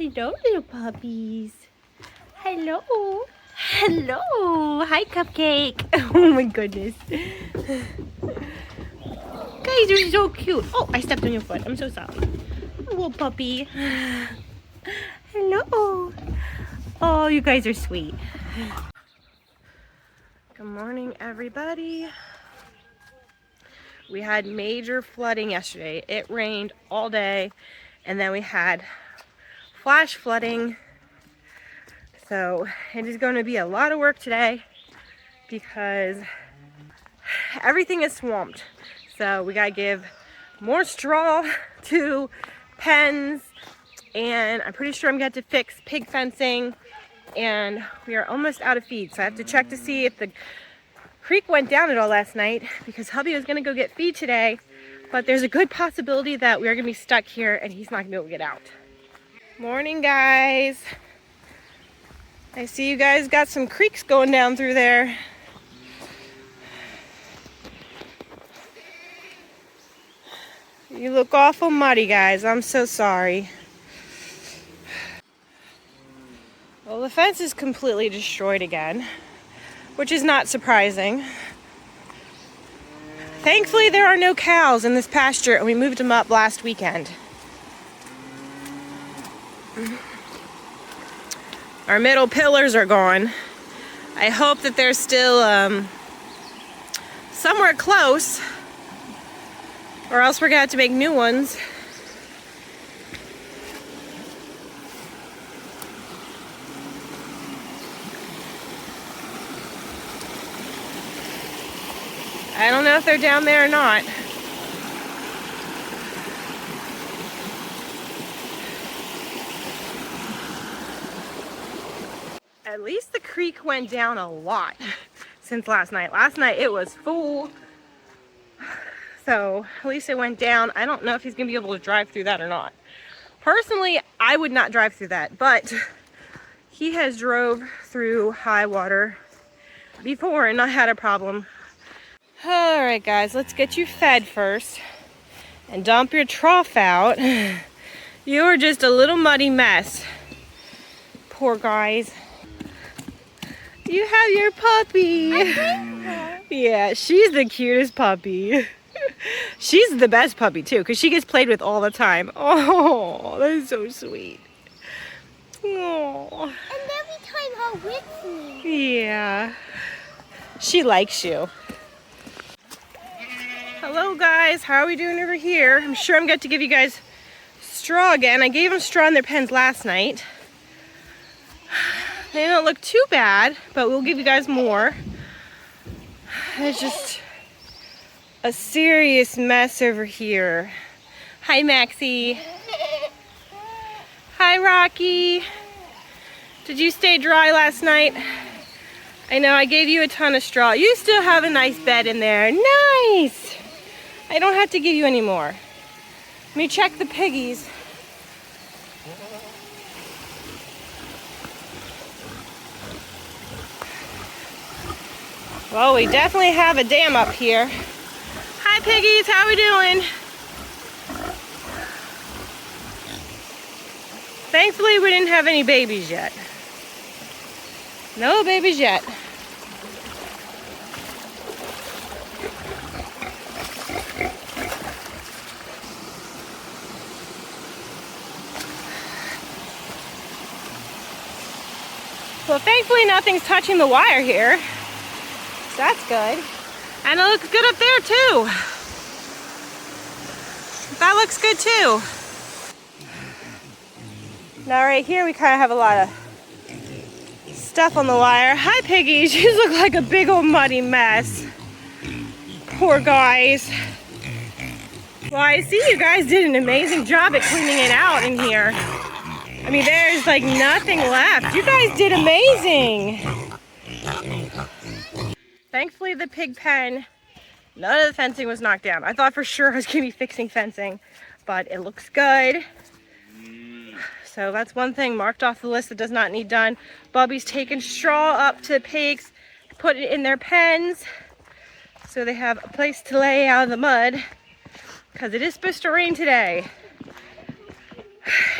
Hello, little puppies. Hello. Hello. Hi, Cupcake. Oh my goodness. Guys, you're so cute. Oh, I stepped on your foot. I'm so sorry. Little puppy. Hello. Oh, you guys are sweet. Good morning, everybody. We had major flooding yesterday. It rained all day, and then we had flash flooding. So it is going to be a lot of work today because everything is swamped. So we gotta give more straw to pens, and I'm pretty sure I'm gonna have to fix pig fencing, and we are almost out of feed. So I have to check to see if the creek went down at all last night, because hubby was gonna go get feed today, but there's a good possibility that we are gonna be stuck here and he's not gonna be able to get out. Morning, guys. I see you guys got some creeks going down through there. You look awful muddy, guys. I'm so sorry. Well, the fence is completely destroyed again, which is not surprising. Thankfully, there are no cows in this pasture, and we moved them up last weekend. Our middle pillars are gone. I hope that they're still somewhere close, or else we're gonna have to make new ones. I don't know if they're down there or not. At least the creek went down a lot since last night. Last night it was full. So at least it went down. I don't know if he's gonna be able to drive through that or not. Personally, I would not drive through that, but he has drove through high water before and not had a problem. All right, guys, let's get you fed first and dump your trough out. You are just a little muddy mess. Poor guys. You have your puppy. Yeah, she's the cutest puppy. She's the best puppy too, because she gets played with all the time. Oh, that's so sweet. Oh. And every time her with me. Yeah. She likes you. Hello, guys. How are we doing over here? I'm sure I'm going to give you guys straw again. I gave them straw in their pens last night. They don't look too bad, but we'll give you guys more. It's just a serious mess over here. Hi, Maxie. Hi, Rocky. Did you stay dry last night? I know I gave you a ton of straw. You still have a nice bed in there. Nice. I don't have to give you any more. Let me check the piggies. Well, we definitely have a dam up here. Hi, piggies. How we doing? Thankfully, we didn't have any babies yet. No babies yet. Well, thankfully nothing's touching the wire here. So that's good. And it looks good up there too. That looks good too. Now right here we kind of have a lot of stuff on the wire. Hi, piggies. You look like a big old muddy mess. Poor guys. Well, I see you guys did an amazing job at cleaning it out in here. I mean, there's like nothing left. You guys did amazing. Thankfully, the pig pen, none of the fencing was knocked down. I thought for sure I was gonna be fixing fencing, but it looks good. So that's one thing marked off the list that does not need done. Bubby's taken straw up to the pigs, put it in their pens, so they have a place to lay out of the mud, because it is supposed to rain today.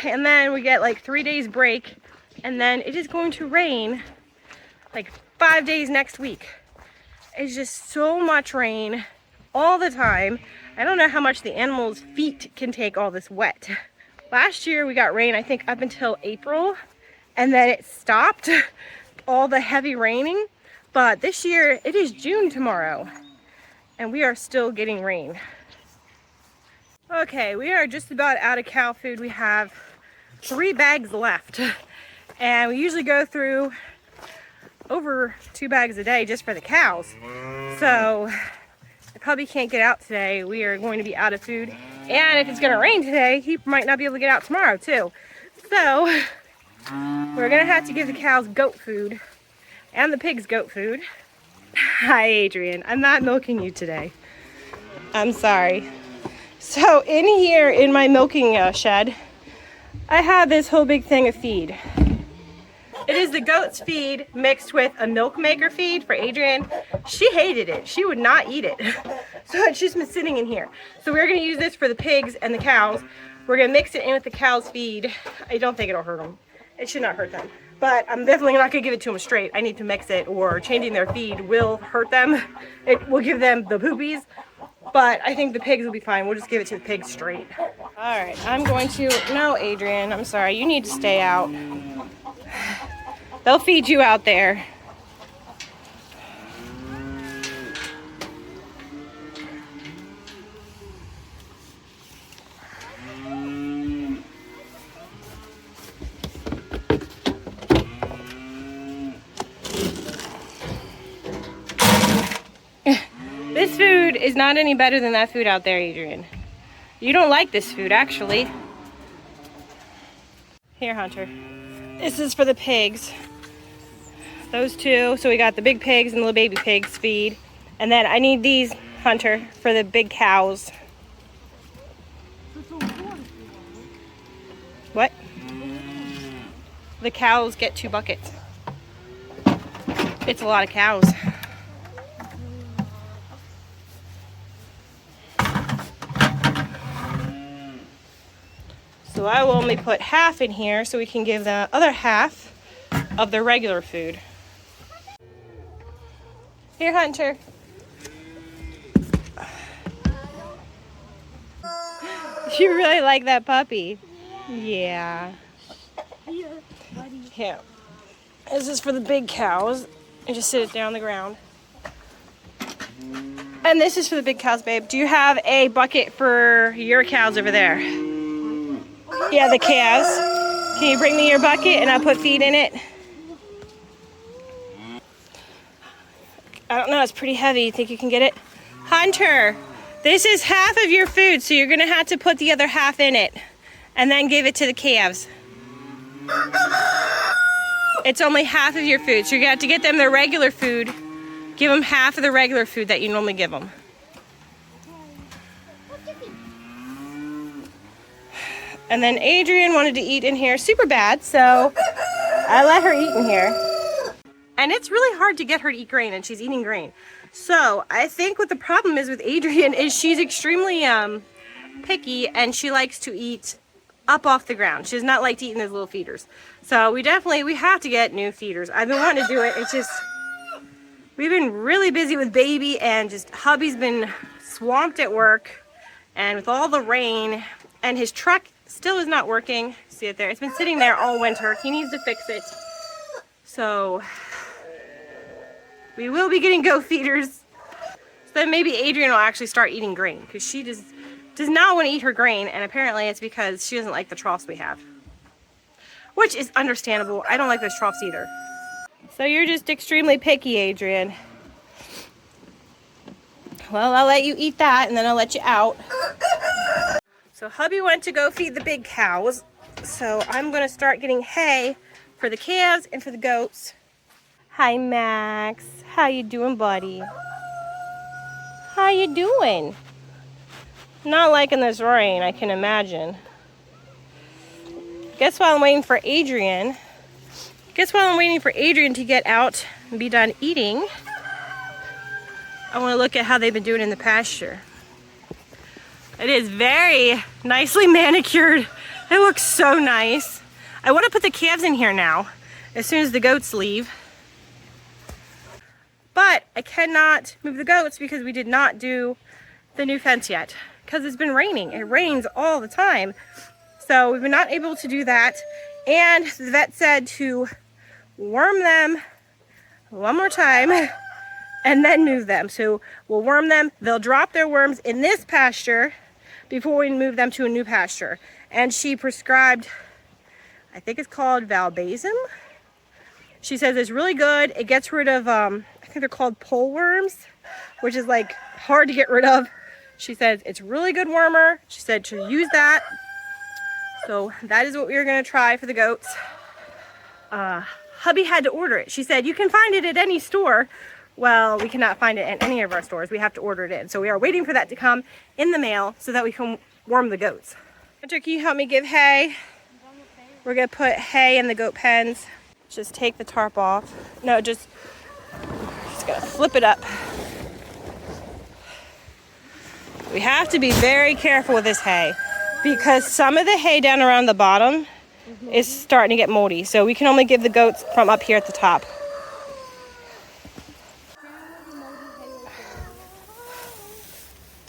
and then we get like 3 days break, and then it is going to rain like 5 days next week. It's just so much rain all the time. I don't know how much the animals' feet can take all this wet. Last year we got rain, I think, up until April, and then it stopped, all the heavy raining. But this year, it is June tomorrow, and we are still getting rain. Okay, we are just about out of cow food. We have 3 bags left, and we usually go through over 2 bags a day just for the cows. So I probably can't get out today. We are going to be out of food. And if it's gonna rain today, he might not be able to get out tomorrow too. So we're gonna have to give the cows goat food and the pigs goat food. Hi, Adrian. I'm not milking you today. I'm sorry. So in here in my milking shed, I have this whole big thing of feed. It is the goat's feed mixed with a milk maker feed for Adrian. She hated it. She would not eat it. So it's just been sitting in here. So we're going to use this for the pigs and the cows. We're going to mix it in with the cow's feed. I don't think it'll hurt them. It should not hurt them. But I'm definitely not going to give it to them straight. I need to mix it, or changing their feed will hurt them. It will give them the poopies. But I think the pigs will be fine. We'll just give it to the pigs straight. All right, I'm going to... No, Adrian, I'm sorry. You need to stay out. They'll feed you out there. This food is not any better than that food out there, Adrian. You don't like this food, actually. Here, Hunter. This is for the pigs. Those two. So we got the big pigs and the little baby pigs feed. And then I need these, Hunter, for the big cows. What? The cows get 2 buckets. It's a lot of cows. So I will only put half in here so we can give the other half of the regular food. Here, Hunter. You really like that puppy? Yeah. Here. This is for the big cows. And just sit it down on the ground. And this is for the big cows, babe. Do you have a bucket for your cows over there? Yeah, the calves. Can you bring me your bucket and I'll put feed in it? I don't know, it's pretty heavy. You think you can get it? Hunter, this is half of your food, so you're gonna have to put the other half in it and then give it to the calves. It's only half of your food, so you're gonna have to get them their regular food. Give them half of the regular food that you normally give them. And then Adrian wanted to eat in here super bad, so I let her eat in here. And it's really hard to get her to eat grain, and she's eating grain. So I think what the problem is with Adrian is she's extremely picky, and she likes to eat up off the ground. She does not like to eat in those little feeders. So we have to get new feeders. I've been wanting to do it. It's just, we've been really busy with baby, and just hubby's been swamped at work, and with all the rain, and his truck still is not working. See it there? It's been sitting there all winter. He needs to fix it. So we will be getting goat feeders. So then maybe Adrian will actually start eating grain, because she does not want to eat her grain, and apparently it's because she doesn't like the troughs we have. Which is understandable. I don't like those troughs either. So you're just extremely picky, Adrian. Well, I'll let you eat that, and then I'll let you out. So hubby went to go feed the big cows. So I'm going to start getting hay for the calves and for the goats. Hi, Max. How you doing, buddy? How you doing? Not liking this rain, I can imagine. Guess while I'm waiting for Adrian to get out and be done eating, I want to look at how they've been doing in the pasture. It is very nicely manicured It looks so nice. I want to put the calves in here now, as soon as the goats leave. But I cannot move the goats because we did not do the new fence yet. Because it's been raining. It rains all the time. So we've been not able to do that. And the vet said to worm them one more time and then move them. So we'll worm them. They'll drop their worms in this pasture before we move them to a new pasture. And she prescribed, I think it's called Valbazim. She says it's really good. It gets rid of, I think they're called pole worms, which is like hard to get rid of. She says it's really good wormer. She said to use that. So that is what we are going to try for the goats. Hubby had to order it. She said, you can find it at any store. Well, we cannot find it at any of our stores. We have to order it in. So we are waiting for that to come in the mail so that we can worm the goats. Hunter, can you help me give hay? We're going to put hay in the goat pens. Just take the tarp off. No, just got to flip it up. We have to be very careful with this hay because some of the hay down around the bottom is starting to get moldy. So we can only give the goats from up here at the top.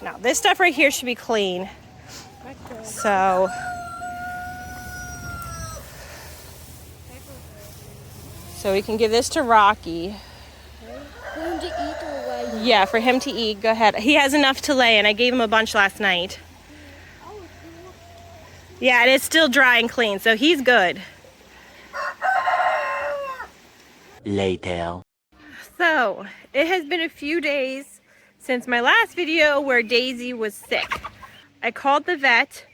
Now this stuff right here should be clean. So we can give this to Rocky. For him to eat or what? Yeah, for him to eat. Go ahead. He has enough to lay, and I gave him a bunch last night. Yeah, and it's still dry and clean, so he's good. Later. So, it has been a few days since my last video where Daisy was sick. I called the vet,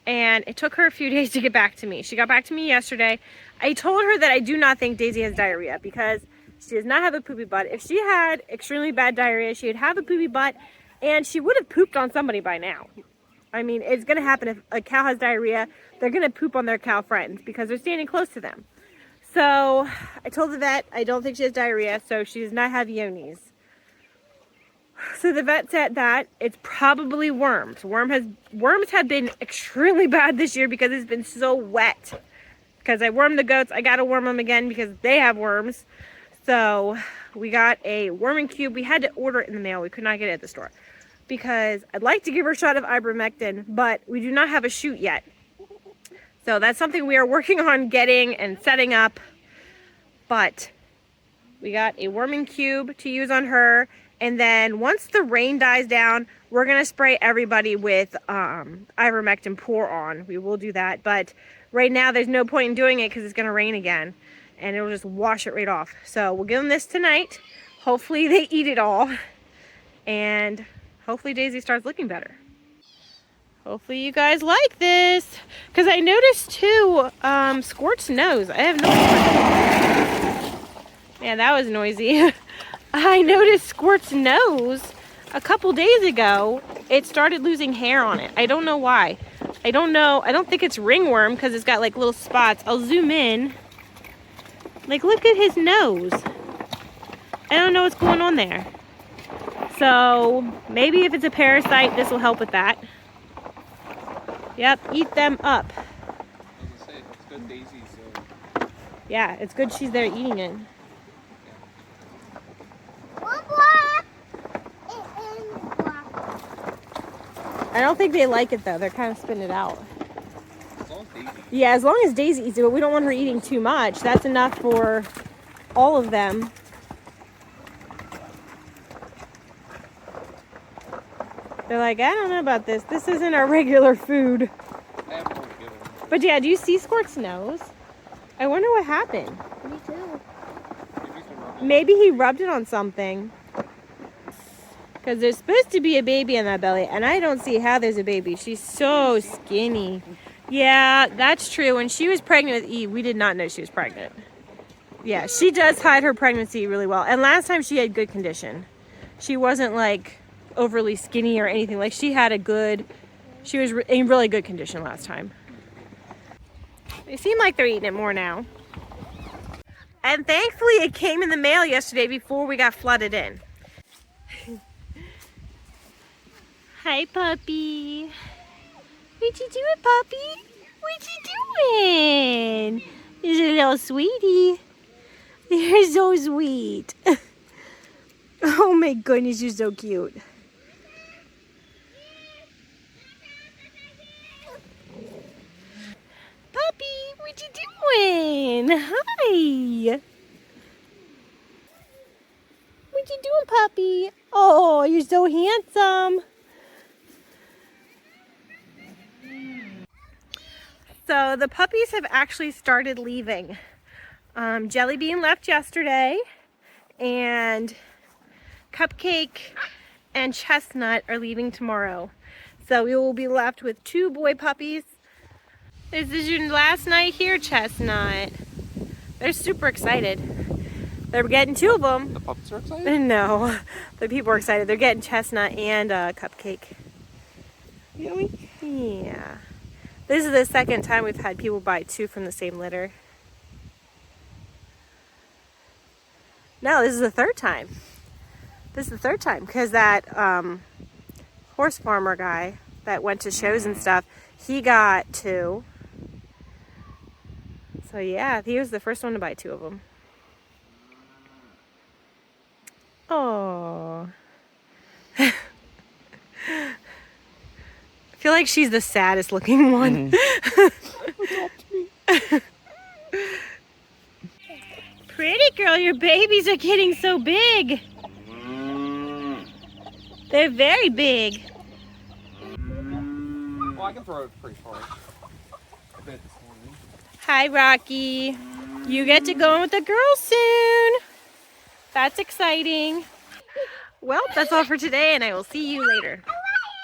and it took her a few days to get back to me. She got back to me yesterday. I told her that I do not think Daisy has diarrhea because she does not have a poopy butt. If she had extremely bad diarrhea, she would have a poopy butt, and she would have pooped on somebody by now. I mean, it's going to happen if a cow has diarrhea. They're going to poop on their cow friends because they're standing close to them. So I told the vet I don't think she has diarrhea, so she does not have yonis. So the vet said that it's probably worms. Worms have been extremely bad this year because it's been so wet. Because I wormed the goats, I got to worm them again because they have worms. So we got a worming cube. We had to order it in the mail. We could not get it at the store. Because I'd like to give her a shot of ivermectin, but we do not have a chute yet. So that's something we are working on getting and setting up. But we got a worming cube to use on her. And then once the rain dies down, we're going to spray everybody with ivermectin pour on. We will do that. But right now there's no point in doing it because it's going to rain again. And it'll just wash it right off. So we'll give them this tonight. Hopefully they eat it all. And hopefully Daisy starts looking better. Hopefully you guys like this. Because I noticed too, Squirt's nose. I have no idea. Man, that was noisy. I noticed Squirt's nose a couple days ago. It started losing hair on it. I don't know why. I don't know. I don't think it's ringworm because it's got like little spots. I'll zoom in. Like, look at his nose. I don't know what's going on there. So maybe if it's a parasite, this will help with that. Yep, eat them up. Like I said, it's good Daisy, so Yeah, it's good she's there eating it. One black and black. I don't think they like it though. They're kind of spitting it out. as long as Daisy. Yeah, as long as Daisy eats it, but we don't want her eating too much. That's enough for all of them. They're like, I don't know about this. This isn't our regular food. I have more to give him. But yeah, do you see Squirt's nose? I wonder what happened. Me too. Maybe some rubber. Maybe he rubbed it on something. Because there's supposed to be a baby in that belly, and I don't see how there's a baby. She's so skinny. Yeah, that's true. When she was pregnant with Eve, we did not know she was pregnant. Yeah, she does hide her pregnancy really well. And last time she had good condition. She wasn't like overly skinny or anything. Like she was in really good condition last time. They seem like they're eating it more now. And thankfully it came in the mail yesterday before we got flooded in. Hi, puppy. What'd you do it, puppy? What you doing? He's a little sweetie. You're so sweet. Oh my goodness, you're so cute. Puppy, what you doing? Hi. What you doing, puppy? Oh, you're so handsome. So the puppies have actually started leaving. Jelly Bean left yesterday, and Cupcake and Chestnut are leaving tomorrow. So we will be left with 2 boy puppies. This is your last night here, Chestnut. They're super excited. They're getting 2 of them. The pups are excited? No, the people are excited. They're getting Chestnut and Cupcake. Really? Yeah. This is the second time we've had people buy 2 from the same litter. No, this is the 3rd time. This is the 3rd time because that horse farmer guy that went to shows and stuff, he got 2. So yeah, he was the first one to buy 2 of them. Oh. I feel like she's the saddest looking one. Pretty girl, your babies are getting so big. They're very big. Well, I can throw it pretty far. I bet this morning. Hi, Rocky. You get to go in with the girls soon. That's exciting. Well, that's all for today, and I will see you later.